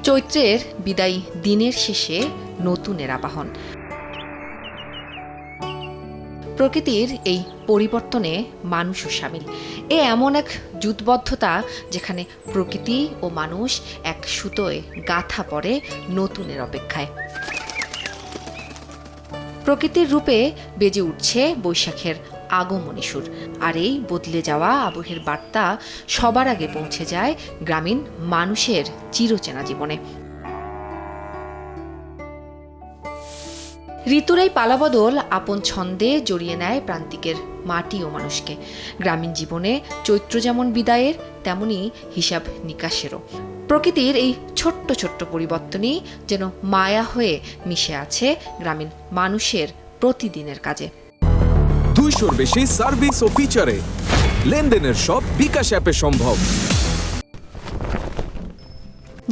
চৈত্রের বিদায়ী দিনের শেষে নতুনের আবাহন। প্রকৃতির এই পরিবর্তনে মানুষও শামিল। এমন এক জুটবদ্ধতা যেখানে প্রকৃতি ও মানুষ এক সুতোয় গাঁথা পড়ে নতুনের অপেক্ষায়। প্রকৃতির রূপে বেজে উঠছে বৈশাখের আগমনী সুর। আর এই বদলে যাওয়া আবহের বার্তা সবার আগে পৌঁছে যায় গ্রামীণ মানুষের চিরচেনা জীবনে। ঋতুর এই পালাবদল আপন ছন্দে জড়িয়ে নেয় প্রান্তিকের মাটি ও মানুষকে। গ্রামীণ জীবনে চৈত্র যেমন বিদায়ের, তেমনি হিসাব নিকাশেরও। প্রকৃতির এই ছোট্ট ছোট্ট পরিবর্তনই যেন মায়া হয়ে মিশে আছে গ্রামীণ মানুষের প্রতিদিনের কাজে। 200-র বেশি সার্ভিস ও ফিচারে লেনদেনের সব বিকাশ অ্যাপে সম্ভব।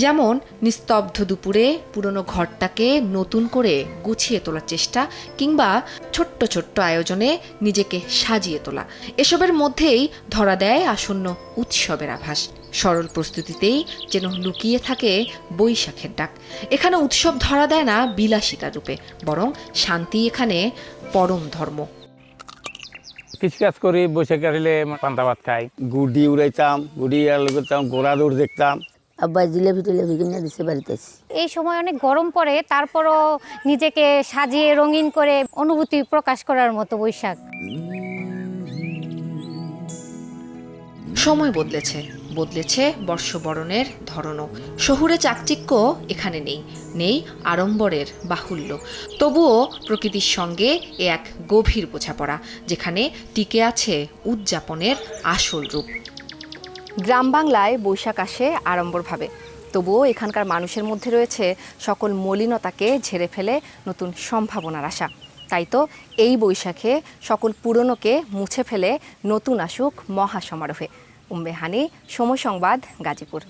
যেমন নিস্তব্ধ দুপুরে পুরনো ঘরটাকে নতুন করে গুছিয়ে তোলার চেষ্টা, কিংবা ছোট্ট ছোট্ট আয়োজনে নিজেকে সাজিয়ে তোলা। এসবের মধ্যেই ধরা দেয় আসন্ন উৎসবের আভাস। সরল প্রস্তুতিতেই যেন লুকিয়ে থাকে বৈশাখের ডাক। এখানে উৎসব ধরা দেয় না বিলাসিতার রূপে, বরং শান্তি এখানে পরম ধর্ম। কৃষিকাজ করি, বৈশাখ আসলে পান্তা ভাত খাই, গুডি উড়াইতাম, গুডি করতাম, ঘোড়া দৌড় দেখতাম। আব্বা জিলেবি টিলেবি কিনে দিছে বাড়িতে। এই সময় অনেক গরম পড়ে, তারপরও নিজেকে সাজিয়ে রঙিন করে অনুভূতি প্রকাশ করার মতো বৈশাখ। সময় বদলেছে বর্ষবরণের ধরনও। শহুরে চাকচিক্য এখানে নেই আড়ম্বরের বাহুল্য। তবুও প্রকৃতির সঙ্গে এক গভীর বোঝাপড়া, যেখানে টিকে আছে উদযাপনের আসল রূপ। গ্রাম বাংলায় বৈশাখ আসে আড়ম্বরভাবে, তবুও এখানকার মানুষের মধ্যে রয়েছে সকল মলিনতাকে ঝেড়ে ফেলে নতুন সম্ভাবনার আশা। তাই তো এই বৈশাখে সকল পুরনোকে মুছে ফেলে নতুন আসুক মহাসমারোহে। উম্মে হানি, সময় সংবাদ, গাজীপুর।